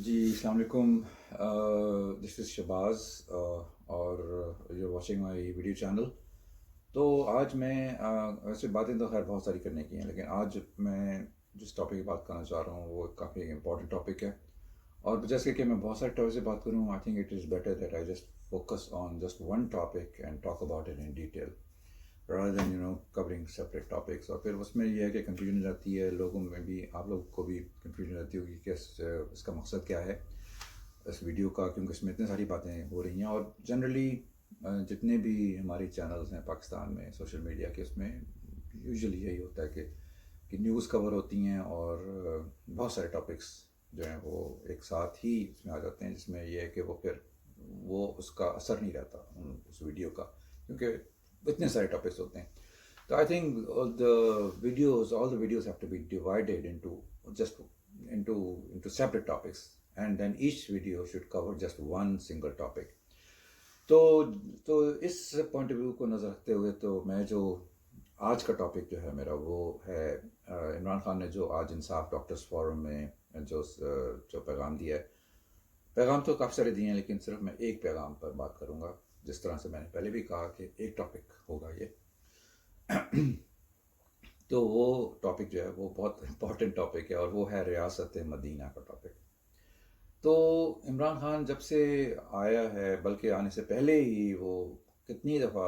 जी, अस्सलाम वालेकुम। This is Shahbaz और you are watching my video channel. तो आज मैं वैसे बातें तो खैर बहुत सारी करने की हैं, लेकिन आज मैं जिस टॉपिक की बात करना चाह रहा हूँ वो काफ़ी इम्पोर्टेंट टॉपिक है। और जैसे कि मैं बहुत सारे टॉपिक से बात करूँ, I think it is better that I just focus on just one topic and talk about it in detail rather than covering separate topics। और फिर उसमें ये है कि कंफ्यूजन जाती है लोगों में भी, आप लोगों को भी कंफ्यूजन रहती होगी कि इसका मकसद क्या है इस वीडियो का, क्योंकि इसमें इतनी सारी बातें हो रही हैं। और जनरली जितने भी हमारे चैनल्स हैं पाकिस्तान में सोशल मीडिया के, उसमें यूजुअली यही होता है कि न्यूज़ कवर होती हैं और बहुत सारे टॉपिक्स जो हैं वो एक साथ ही उसमें आ जाते हैं, जिसमें यह है कि वो फिर वो उसका असर नहीं रहता उस वीडियो का, क्योंकि इतने सारे टॉपिक्स होते हैं। तो I think all the videos have to be divided into separate topics, and then each video should cover just one single topic। तो तो इस पॉइंट ऑफ व्यू को नज़र रखते हुए तो मैं जो आज का टॉपिक जो है मेरा वो है इमरान खान ने जो आज इंसाफ डॉक्टर्स फोरम में जो पैगाम दिया है। पैगाम तो काफ़ी सारे दिए हैं, लेकिन सिर्फ मैं एक पैगाम पर बात करूँगा। जिस तरह से मैंने पहले भी कहा कि एक टॉपिक होगा ये तो वो टॉपिक जो है वो बहुत इम्पॉर्टेंट टॉपिक है और वो है रियासत मदीना का टॉपिक। तो इमरान खान जब से आया है, बल्कि आने से पहले ही वो कितनी दफ़ा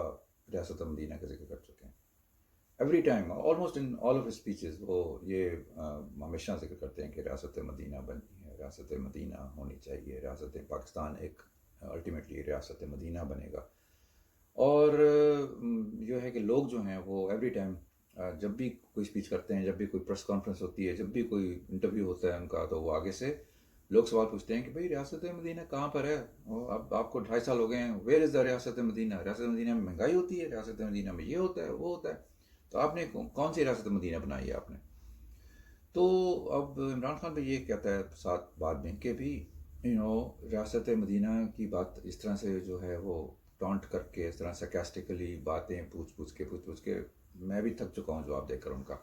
रियासत मदीना का जिक्र कर चुके हैं। Every time almost in all of speeches वो ये हमेशा जिक्र करते हैं कि रियासत मदीना बननी है, रियासत मदीना होनी चाहिए, रियासत पाकिस्तान एक अल्टीमेटली रियासत मदीना बनेगा। और जो है कि लोग जो हैं वो एवरी टाइम जब भी कोई स्पीच करते हैं, जब भी कोई प्रेस कॉन्फ्रेंस होती है, जब भी कोई इंटरव्यू होता है उनका, तो वो आगे से लोग सवाल पूछते हैं कि भाई रियासत मदीना कहाँ पर है। अब आपको 2.5 साल हो गए हैं, वेयर इज़ द रियासत मदीना? रियासत मदीना में महंगाई होती है, रियासत मदीना में ये होता है वो होता है, तो आपने कौन सी रियासत मदीना बनाई है आपने? तो अब इमरान खान भाई ये कहता है साथ बाद में कि भी रियासत मदीना की बात इस तरह से जो है वो टॉन्ट करके, इस तरह sarcastically बातें पूछ पूछ के मैं भी थक चुका हूँ जवाब देकर उनका।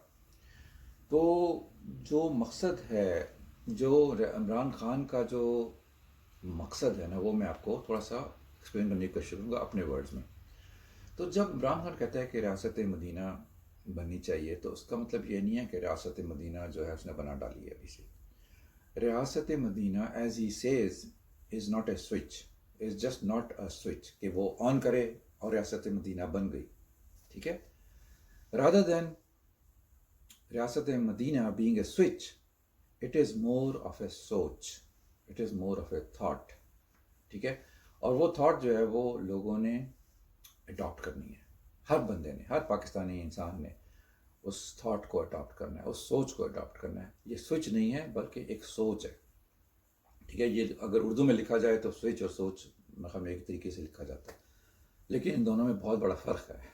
तो जो मकसद है, जो इमरान खान का जो मकसद है ना, वो मैं आपको थोड़ा सा एक्सप्लेन करने की कोशिश करूँगा अपने वर्ड्स में। तो जब इमरान खान कहता है कि रियासत मदीना बननी चाहिए, तो उसका मतलब ये नहीं है कि रियासत मदीना जो है उसने बना डाली है अभी से। रियासत मदीना as he says is not a switch, is just not a switch कि वो ऑन करे और रियासत मदीना बन गई, ठीक है। रादर देन रियासत मदीना being a switch, it is more of a सोच, it is more of a thought, ठीक है। और वो थाट जो है वो लोगों ने अडॉप्ट करनी है, हर बंदे ने, हर पाकिस्तानी इंसान ने उस थाट को अडॉप्ट करना है, उस सोच को अडॉप्ट करना है। ये स्विच नहीं है बल्कि एक सोच है, ठीक है। ये अगर उर्दू में लिखा जाए तो स्विच और सोच मतलब एक तरीके से लिखा जाता है, लेकिन इन दोनों में बहुत बड़ा फ़र्क है।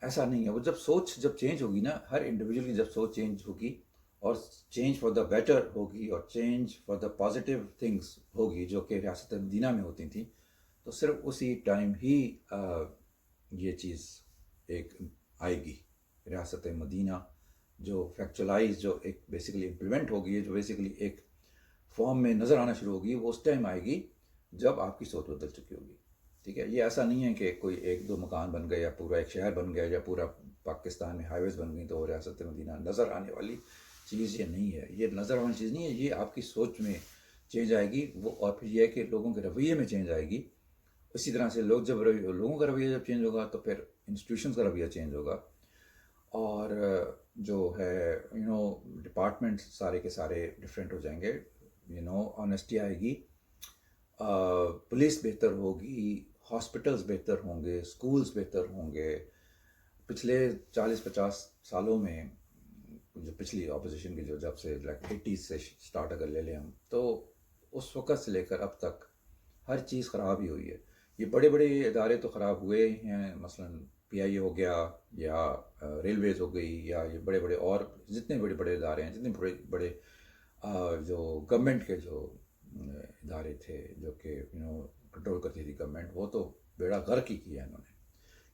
ऐसा नहीं है, वो जब सोच जब चेंज होगी ना, हर इंडिविजुअल की जब सोच चेंज होगी और चेंज फॉर द बेटर होगी और change for the positive things होगी जो कि रियासत मदीना में होती थी, तो सिर्फ उसी टाइम ही ये चीज़ एक आएगी। रियासत मदीना जो फैक्चुअलाइज, जो एक बेसिकली इम्प्लीमेंट होगी, जो बेसिकली एक फॉर्म में नज़र आना शुरू होगी, वो उस टाइम आएगी जब आपकी सोच बदल चुकी होगी, ठीक है। ये ऐसा नहीं है कि कोई एक दो मकान बन गए या पूरा एक शहर बन गया या पूरा पाकिस्तान में हाईवेज़ बन गई तो रियासत मदीना नज़र आने वाली चीज़ ये नहीं है। ये नज़र आने चीज़ नहीं है, ये आपकी सोच में चेंज आएगी वो, और फिर यह है कि लोगों के रवैये में चेंज आएगी। इसी तरह से लोगों का रवैया जब चेंज होगा तो फिर इंस्टीट्यूशंस का रवैया चेंज होगा, और जो है डिपार्टमेंट्स सारे के सारे डिफरेंट हो जाएंगे। ऑनेस्टी आएगी, पुलिस बेहतर होगी, हॉस्पिटल्स बेहतर होंगे, स्कूल्स बेहतर होंगे। पिछले 40-50 सालों में जो पिछली अपोजिशन की जो जब से लाइक 80s से स्टार्ट अगर ले लें हम, तो उस वक़्त से लेकर अब तक हर चीज़ ख़राब ही हुई है। ये बड़े बड़े इदारे तो ख़राब हुए ही हैं, मसलन PIA हो गया या रेलवेज़ हो गई, या ये बड़े बड़े और जितने बड़े बड़े इदारे हैं, जितने बड़े बड़े जो गवर्नमेंट के जो इदारे थे जो कि कंट्रोल करती थी गवर्नमेंट, वो तो बेड़ा गर्क ही किया इन्होंने,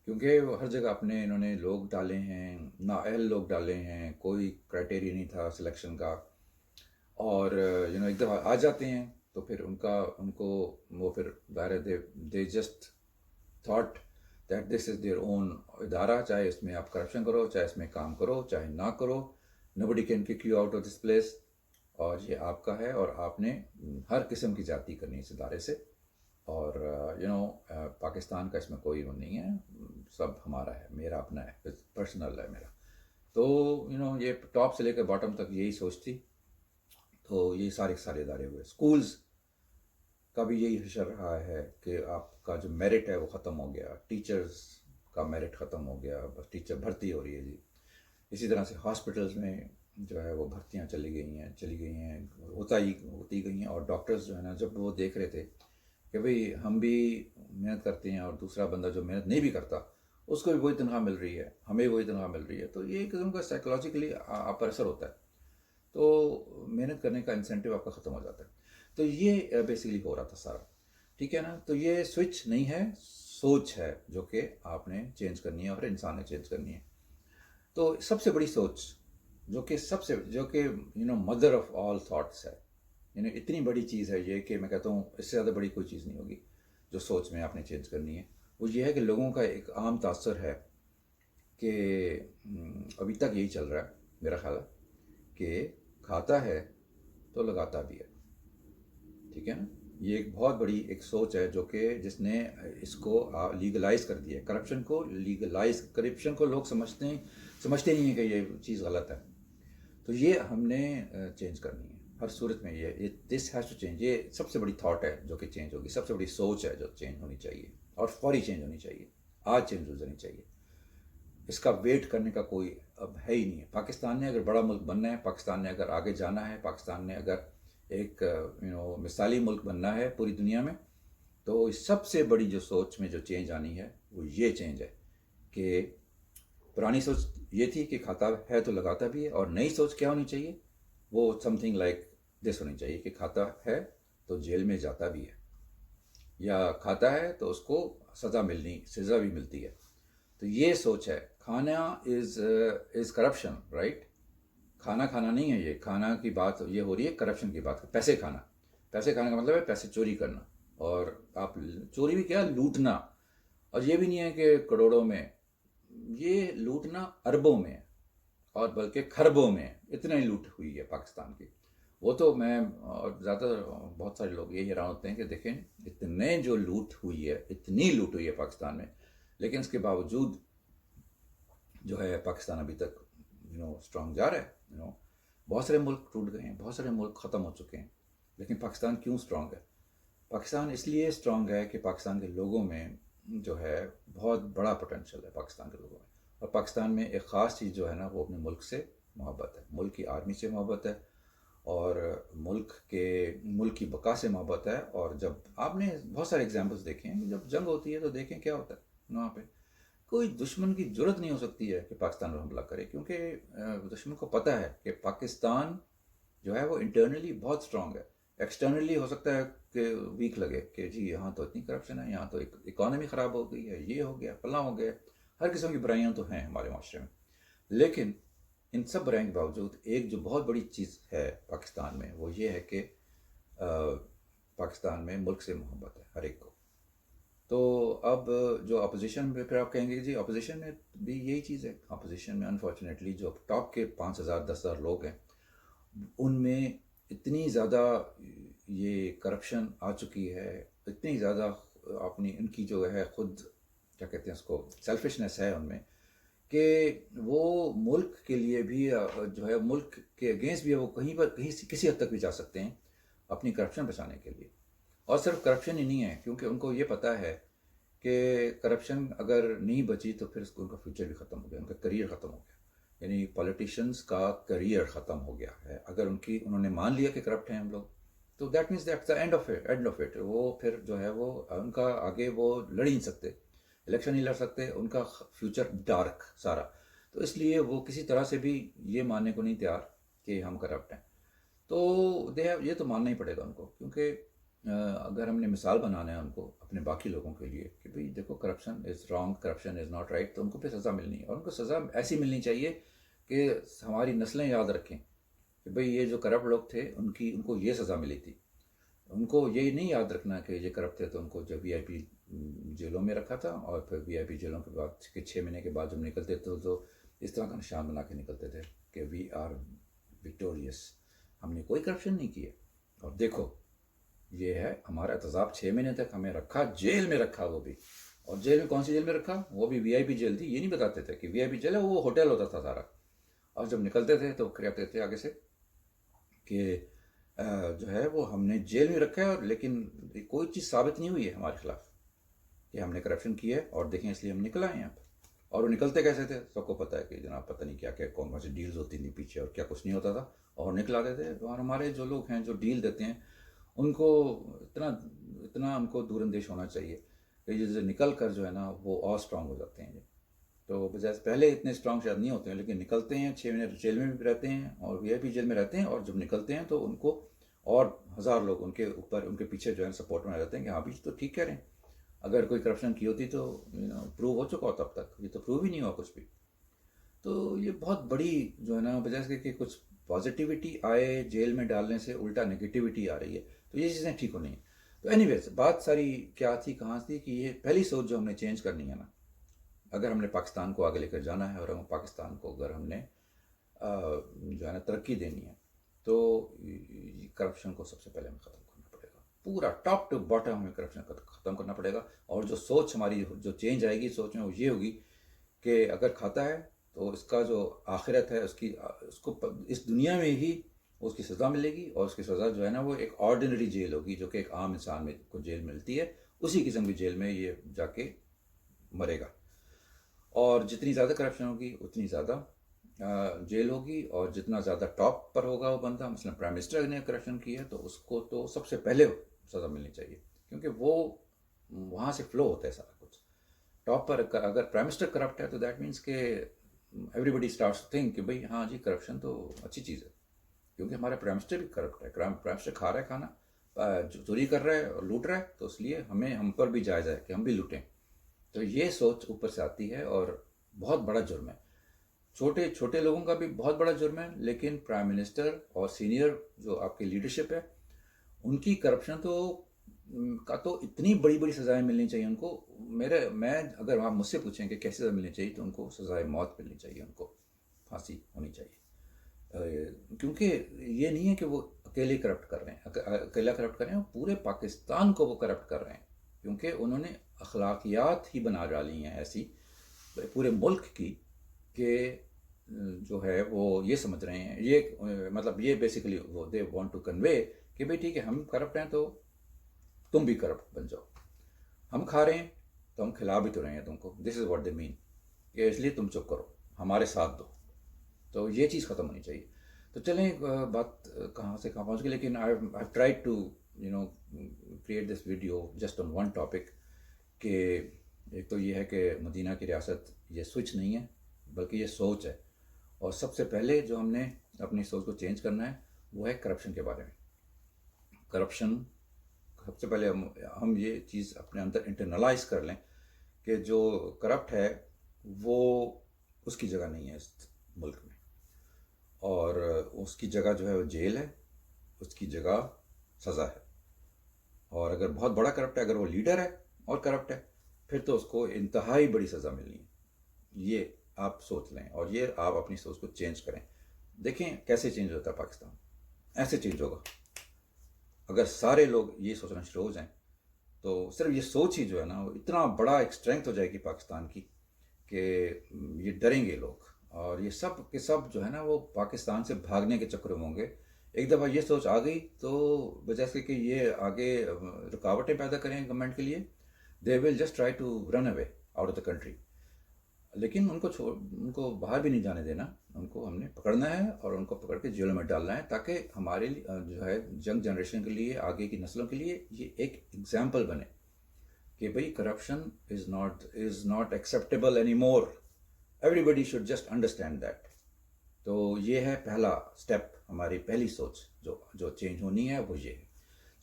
क्योंकि हर जगह अपने इन्होंने लोग डाले हैं, नाअहल लोग डाले हैं, कोई क्राइटेरिया नहीं था सिलेक्शन का। اور ایک دفعہ آ جاتے ہیں تو پھر ان کو وہ پھر ظاہر دے just thought that this is their own ادارہ، چاہے اس میں آپ کرپشن کرو، چاہے اس میں کام کرو، چاہے نہ کرو، nobody can kick you out of this place, اور یہ آپ کا ہے اور آپ نے ہر قسم کی زیادتی کرنی ہے اس ادارے سے، اور پاکستان کا اس میں کوئی وہ نہیں ہے، سب ہمارا ہے، میرا اپنا ہے، پرسنل ہے میرا. تو یہ ٹاپ سے لے کے باٹم تک یہی سوچ تھی. تو یہ سارے ادارے ہوئے. اسکولز کا بھی یہی حشر رہا ہے کہ آپ کا جو میرٹ ہے وہ ختم ہو گیا، ٹیچرز کا میرٹ ختم ہو گیا، بس ٹیچر بھرتی ہو رہی ہے جی. اسی طرح سے ہاسپٹلز میں جو ہے وہ بھرتیاں چلی گئی ہیں، ہوتی گئی ہیں، اور ڈاکٹرز جو ہے نا جب وہ دیکھ رہے تھے کہ بھئی ہم بھی محنت کرتے ہیں اور دوسرا بندہ جو محنت نہیں بھی کرتا اس کو بھی وہی تنخواہ مل رہی ہے، ہمیں وہی تنخواہ مل رہی ہے، تو یہ ایک قسم کا سائیکولوجیکلی آپ پر اثر ہوتا ہے، تو محنت کرنے کا انسینٹیو آپ کا ختم ہو جاتا ہے. تو یہ بیسیکلی ہو رہا تھا سارا. ٹھیک ہے نا. تو یہ سوئچ نہیں ہے، سوچ ہے جو کہ آپ نے چینج کرنی ہے اور انسان نے چینج کرنی ہے. تو سب سے بڑی سوچ جو کہ مدر آف آل تھاٹس ہے، اتنی بڑی چیز ہے یہ کہ میں کہتا ہوں اس سے زیادہ بڑی کوئی چیز نہیں ہوگی جو سوچ میں آپ نے چینج کرنی ہے. وہ یہ ہے کہ لوگوں کا ایک عام تاثر ہے کہ ابھی تک یہی چل رہا ہے میرا خیال ہے کہ کھاتا ہے تو لگاتا بھی ہے. ٹھیک ہے نا. یہ ایک بہت بڑی ایک سوچ ہے جو کہ جس نے اس کو لیگلائز کر دیا ہے، کرپشن کو لیگلائز. کرپشن کو لوگ سمجھتے نہیں ہیں کہ یہ چیز غلط ہے. تو یہ ہم نے چینج کرنی ہے ہر صورت میں. یہ دس ہیز ٹو چینج. یہ سب سے بڑی تھاٹ ہے جو کہ چینج ہوگی، سب سے بڑی سوچ ہے جو چینج ہونی چاہیے، اور فوری چینج ہونی چاہیے، آج چینج ہو جانی چاہیے. اس کا ویٹ کرنے کا کوئی اب ہے ہی نہیں ہے. پاکستان نے اگر بڑا ملک بننا ہے، پاکستان نے اگر آگے جانا ہے، پاکستان نے اگر ایک مثالی ملک بننا ہے پوری دنیا میں، تو سب سے بڑی جو سوچ میں جو چینج آنی ہے وہ یہ چینج ہے کہ پرانی سوچ یہ تھی کہ کھاتا ہے تو لگاتا بھی ہے، اور نئی سوچ کیا ہونی چاہیے؟ وہ سم تھنگ لائک دس ہونی چاہیے کہ کھاتا ہے تو جیل میں جاتا بھی ہے، یا کھاتا ہے تو اس کو سزا بھی ملتی ہے. تو یہ سوچ ہے. کھانا از کرپشن، رائٹ. کھانا نہیں ہے. یہ کھانا کی بات یہ ہو رہی ہے کرپشن کی بات. پیسے کھانا کا مطلب ہے پیسے چوری کرنا، اور آپ چوری بھی کیا، لوٹنا. اور یہ بھی نہیں ہے کہ کروڑوں میں، یہ لوٹنا اربوں میں، اور بلکہ خربوں میں. اتنا ہی لوٹ ہوئی ہے پاکستان کی. وہ تو میں اور زیادہ بہت سارے لوگ یہی حیران ہوتے ہیں کہ دیکھیں اتنی لوٹ ہوئی ہے پاکستان میں، لیکن اس کے باوجود جو ہے پاکستان ابھی تک اسٹرانگ جا رہا ہے. بہت سارے ملک ٹوٹ گئے ہیں، بہت سارے ملک ختم ہو چکے ہیں، لیکن پاکستان کیوں اسٹرانگ ہے؟ پاکستان اس لیے اسٹرانگ ہے کہ پاکستان کے لوگوں میں جو ہے بہت بڑا پوٹینشیل ہے پاکستان کے لوگوں میں. اور پاکستان میں ایک خاص چیز جو ہے نا وہ اپنے ملک سے محبت ہے، ملک کی آرمی سے محبت ہے، اور ملک کی بقا سے محبت ہے. اور جب آپ نے بہت سارے اگزامپلس دیکھے ہیں، جب جنگ ہوتی ہے تو دیکھیں کیا ہوتا ہے وہاں پہ. کوئی دشمن کی جرت نہیں ہو سکتی ہے کہ پاکستان پر حملہ کرے، کیونکہ دشمن کو پتہ ہے کہ پاکستان جو ہے وہ انٹرنلی بہت اسٹرانگ ہے. ایکسٹرنلی ہو سکتا ہے کہ ویک لگے کہ جی یہاں تو اتنی کرپشن ہے، یہاں تو اکانومی خراب ہو گئی ہے، یہ ہو گیا، فلاں ہو گیا. ہر قسم کی برائیاں تو ہیں ہمارے معاشرے میں، لیکن ان سب برائیوں کے باوجود ایک جو بہت بڑی چیز ہے پاکستان میں وہ یہ ہے کہ پاکستان میں ملک سے محبت ہے ہر ایک کو. تو اب جو اپوزیشن میں پھر آپ کہیں گے جی اپوزیشن میں بھی یہی چیز ہے. اپوزیشن میں انفارچونیٹلی جو ٹاپ کے 5,000 10,000 لوگ ہیں، ان میں اتنی زیادہ یہ کرپشن آ چکی ہے، اتنی زیادہ ان کی جو ہے خود کیا کہتے ہیں اس کو، سیلفشنس ہے ان میں، کہ وہ ملک کے لیے بھی جو ہے ملک کے اگینسٹ بھی وہ کسی حد تک بھی جا سکتے ہیں اپنی کرپشن بچانے کے لیے. اور صرف کرپشن ہی نہیں ہے، کیونکہ ان کو یہ پتہ ہے کہ کرپشن اگر نہیں بچی تو پھر ان کا فیوچر بھی ختم ہو گیا، ان کا کریئر ختم ہو گیا. یعنی پولیٹیشینس کا کریئر ختم ہو گیا ہے اگر انہوں نے مان لیا کہ کرپٹ ہیں ہم لوگ، تو that means that's the and of it. وہ پھر جو ہے وہ ان کا آگے وہ لڑ ہی نہیں سکتے، الیکشن نہیں لڑ سکتے، ان کا فیوچر ڈارک سارا. تو اس لیے وہ کسی طرح سے بھی یہ ماننے کو نہیں تیار کہ ہم کرپٹ ہیں. تو یہ تو ماننا ہی پڑے گا ان کو، کیونکہ اگر ہم نے مثال بنانا ہے ان کو اپنے باقی لوگوں کے لیے کہ بھئی دیکھو corruption is wrong, corruption is not right, تو ان کو پھر سزا ملنی ہے، اور ان کو سزا ایسی ملنی چاہیے کہ ہماری نسلیں یاد رکھیں کہ भाई ये जो करप्ट लोग थे उनको ये सज़ा मिली थी। उनको ये नहीं याद रखना कि ये करप्ट थे तो उनको जब वीआईपी जेलों में रखा था, और फिर वीआईपी जेलों के बाद के 6 महीने के बाद जब निकलते थे तो इस तरह का निशान बना के निकलते थे कि वी आर विक्टोरियस, हमने कोई करप्शन नहीं किया। और देखो ये है हमारा एहतसाब, 6 महीने तक हमें रखा, जेल में रखा वो भी। और जेल में कौन सी जेल में रखा? वो भी वीआईपी जेल थी। ये नहीं बताते थे कि वीआईपी जेल है, वो होटल होता था सारा। और जब निकलते थे तो कहते थे आगे से कि जो है वो हमने जेल में रखा है, और लेकिन कोई चीज़ साबित नहीं हुई है हमारे खिलाफ कि हमने करप्शन किया है, और देखें इसलिए हम निकल आए यहाँ पर। और वो निकलते कैसे थे सबको पता है कि जनाब पता नहीं क्या क्या कौन कौन सी डील्स होती थी पीछे, और क्या कुछ नहीं होता था, और निकल आते थे। और हमारे जो लोग हैं जो डील देते हैं उनको इतना इतना उनको दूरअंदेश होना चाहिए कि जैसे निकल कर जो है ना वो और स्ट्रांग हो जाते हैं। तो बजाय पहले इतने स्ट्रांग शायद नहीं होते हैं, लेकिन निकलते हैं, 6 महीने जेल में भी रहते हैं और वीआईपी जेल में रहते हैं, और जब निकलते हैं तो उनको और 1000 लोग उनके ऊपर उनके पीछे जो है सपोर्ट में आ जाते हैं कि हाँ भी तो ठीक कह रहे हैं। अगर कोई करप्शन की होती तो प्रूव हो चुका हो तब तक, ये तो प्रूव ही नहीं हुआ कुछ भी। तो ये बहुत बड़ी जो है ना बजाय कि कुछ पॉजिटिविटी आए जेल में डालने से, उल्टा नेगेटिविटी आ रही है, तो ये चीज़ें ठीक होनी है। तो एनीवेज बात सारी क्या थी, कहाँ थी, कि ये पहली सोच जो हमने चेंज करनी है ना, अगर हमने पाकिस्तान को आगे लेकर जाना है और हम पाकिस्तान को अगर हमने जो है ना तरक्की देनी है, तो करप्शन को सबसे पहले हमें ख़त्म करना पड़ेगा। पूरा टॉप टू बॉटम हमें करप्शन ख़त्म करना पड़ेगा। और जो सोच हमारी जो चेंज आएगी सोच में, वो ये होगी कि अगर खाता है तो इसका जो आखिरत है उसको इस दुनिया में ही उसकी सज़ा मिलेगी, और उसकी सज़ा जो है ना वो एक ऑर्डिनरी जेल होगी, जो कि एक आम इंसान में को जेल मिलती है, उसी किस्म की जेल में ये जाके मरेगा। और जितनी ज़्यादा करप्शन होगी उतनी ज़्यादा जेल होगी, और जितना ज़्यादा टॉप पर होगा वो बंदा, मसलन प्राइम मिनिस्टर ने करप्शन की है तो उसको तो सबसे पहले सज़ा मिलनी चाहिए, क्योंकि वो वहाँ से फ्लो होता है सारा कुछ। टॉप पर अगर प्राइम मिनिस्टर करप्ट है तो दैट मीन्स के एवरीबडी स्टार्ट्स थिंक कि भाई हाँ जी करप्शन तो अच्छी चीज़ है, क्योंकि हमारा प्राइम मिनिस्टर भी करप्ट है। प्राइम मिनिस्टर खा रहा है खाना, चोरी कर रहा है और लूट रहा है, तो इसलिए हम पर भी जायज़ है कि हम भी लूटें। तो ये सोच ऊपर से आती है, और बहुत बड़ा जुर्म है। छोटे छोटे लोगों का भी बहुत बड़ा जुर्म है, लेकिन प्राइम मिनिस्टर और सीनियर जो आपकी लीडरशिप है उनकी करप्शन तो इतनी बड़ी बड़ी सज़ाएं मिलनी चाहिए उनको। अगर आप मुझसे पूछें कि कैसे सज़ा मिलनी चाहिए, तो उनको सज़ाए मौत मिलनी चाहिए, उनको फांसी होनी चाहिए। क्योंकि ये नहीं है कि वो अकेले करप्ट कर रहे हैं, अकेला करप्ट कर रहे हैं, पूरे पाकिस्तान को वो करप्ट कर रहे हैं, क्योंकि उन्होंने अखलाकियात ही बना डाली हैं ऐसी पूरे मुल्क की कि जो है वो ये समझ रहे हैं, ये मतलब ये बेसिकली वो दे वांट टू कन्वे कि भाई ठीक है हम करप्ट हैं तो तुम भी करप्ट बन जाओ, हम खा रहे हैं तो हम खिला भी तो रहे हैं तुमको, this is what they mean, कि इसलिए तुम चुप करो, हमारे साथ दो। तो ये चीज़ ख़त्म होनी चाहिए। तो चलें बात कहाँ से कहाँ पहुँच गई, लेकिन I tried to create this video just on one topic, कि एक तो ये है कि मदीना की रियासत ये स्विच नहीं है बल्कि ये सोच है, और सबसे पहले जो हमने अपनी सोच को चेंज करना है वो है करप्शन के बारे में। करप्शन सबसे पहले हम ये चीज़ अपने अंदर इंटरनलाइज कर लें कि जो करप्ट है वो उसकी जगह नहीं है इस मुल्क में, और उसकी जगह जो है वो जेल है, उसकी जगह सज़ा है। और अगर बहुत बड़ा करप्ट है, अगर वो लीडर है और करप्ट है, फिर तो उसको इंतहाई बड़ी सज़ा मिलनी है। ये आप सोच लें, और ये आप अपनी सोच को चेंज करें। देखें कैसे चेंज होता है पाकिस्तान, ऐसे चेंज होगा अगर सारे लोग ये सोचना शुरू हो जाएं। तो सिर्फ ये सोच ही जो है ना वो इतना बड़ा एक स्ट्रेंथ हो जाएगी पाकिस्तान की कि ये डरेंगे लोग, और ये सब के सब जो है ना वो पाकिस्तान से भागने के चक्कर में होंगे। एक दफ़ा ये सोच आ गई तो वजह से कि ये आगे रुकावटें पैदा करें गवर्नमेंट के लिए, they will just try to run away out of the country. लेकिन उनको बाहर भी नहीं जाने देना, उनको हमने पकड़ना है और उनको पकड़ के जेलों में डालना है, ताकि हमारे जो है यंग जनरेशन के लिए, आगे की नस्लों के लिए ये एक एग्जाम्पल बने कि भाई corruption is not acceptable any more, everybody should just understand that. तो ये है पहला स्टेप, हमारी पहली सोच जो चेंज होनी है वो ये है।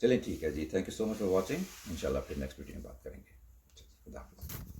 चलें ठीक है जी, thank you so much for watching. इंशाल्लाह फिर नेक्स्ट वीडियो में बात करेंगे। खुदा हाफ़िज़।